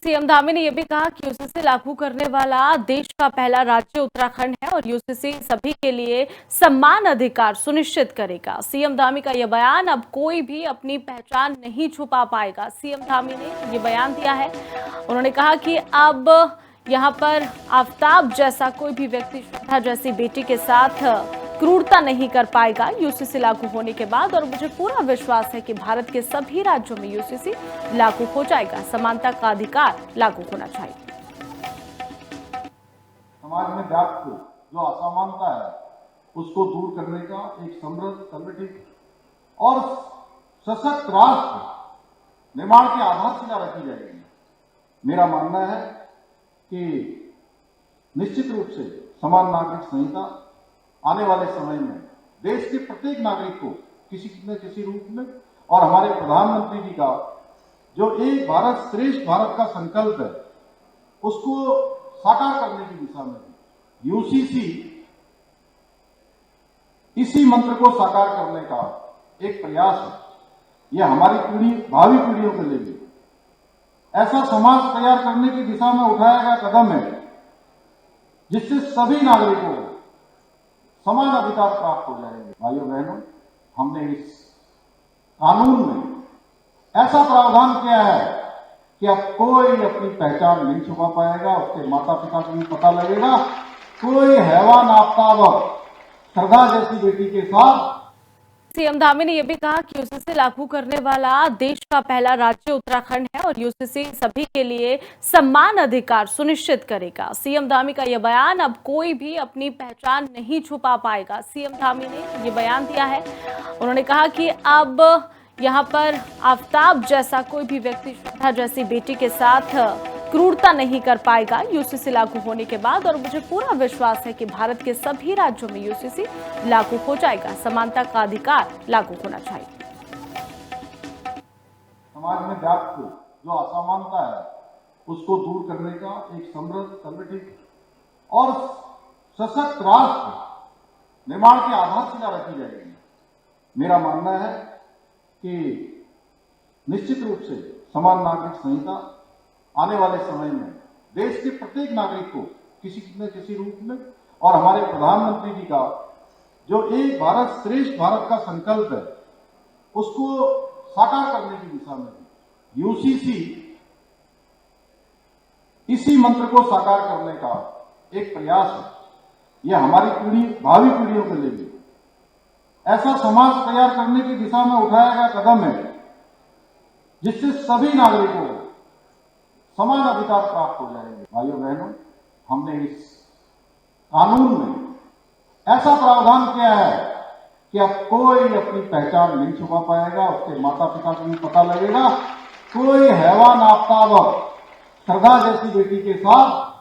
CM Dhami ने यह भी कहा कि यूसीसी लागू करने वाला देश का पहला राज्य उत्तराखंड है और यूसीसी सभी के लिए समान अधिकार सुनिश्चित करेगा। सीएम धामी का यह बयान, अब कोई भी अपनी पहचान नहीं छुपा पाएगा। सीएम धामी ने यह बयान दिया है। उन्होंने कहा कि अब यहाँ पर आफ्ताब जैसा कोई भी व्यक्ति श्रद्धा जैसी बेटी के साथ क्रूरता नहीं कर पाएगा यूसीसी लागू होने के बाद, और मुझे पूरा विश्वास है कि भारत के सभी राज्यों में यूसीसी लागू हो जाएगा। समानता का अधिकार लागू होना चाहिए। समाज में व्याप्त जो असमानता है उसको दूर करने का एक समृद्ध, संगठित और सशक्त राष्ट्र निर्माण की आधारशिला रखी जाएगी। मेरा मानना है कि निश्चित रूप से समान नागरिक संहिता आने वाले समय में देश के प्रत्येक नागरिक को किसी न किसी रूप में, और हमारे प्रधानमंत्री जी का जो एक भारत श्रेष्ठ भारत का संकल्प है उसको साकार करने की दिशा में यूसीसी इसी मंत्र को साकार करने का एक प्रयास है। यह हमारी पीढ़ी, भावी पीढ़ियों के लिए भी ऐसा समाज तैयार करने की दिशा में उठाया गया कदम है जिससे सभी नागरिकों को समान अधिकार प्राप्त हो जाएंगे। भाइयों बहनों, हमने इस कानून में ऐसा प्रावधान किया है कि अब कोई अपनी पहचान नहीं छुपा पाएगा, उसके माता पिता को भी पता लगेगा। कोई हैवान आफ्ताब श्रद्धा जैसी बेटी के साथ। सीएम धामी ने यह भी कहा कि यूसीसी लागू करने वाला देश का पहला राज्य उत्तराखंड है और यूसीसी सभी के लिए समान अधिकार सुनिश्चित करेगा। सीएम धामी का यह बयान, अब कोई भी अपनी पहचान नहीं छुपा पाएगा। सीएम धामी ने यह बयान दिया है। उन्होंने कहा कि अब यहाँ पर आफ्ताब जैसा कोई भी व्यक्ति श्रद्धा जैसी बेटी के साथ क्रूरता नहीं कर पाएगा यूसीसी लागू होने के बाद, और मुझे पूरा विश्वास है कि भारत के सभी राज्यों में यूसीसी लागू हो जाएगा। समानता का अधिकार लागू होना चाहिए। समाज में व्याप्त जो असमानता है उसको दूर करने का एक समृद्ध, संगठित और सशक्त राष्ट्र निर्माण की आधारशिला रखी जाएगी। मेरा मानना है कि निश्चित रूप से समान नागरिक संहिता आने वाले समय में देश के प्रत्येक नागरिक को किसी न किसी रूप में, और हमारे प्रधानमंत्री जी का जो एक भारत श्रेष्ठ भारत का संकल्प है उसको साकार करने की दिशा में यूसीसी इसी मंत्र को साकार करने का एक प्रयास है। यह हमारी पीढ़ी, भावी पीढ़ियों के लिए भी ऐसा समाज तैयार करने की दिशा में उठाया गया कदम है जिससे सभी नागरिकों को समान अधिकार प्राप्त हो जाएंगे। भाइयों बहनों, हमने इस कानून में ऐसा प्रावधान किया है कि अब कोई अपनी पहचान नहीं छुपा पाएगा, उसके माता पिता को भी पता लगेगा। कोई हैवान आफ्ताब श्रद्धा जैसी बेटी के साथ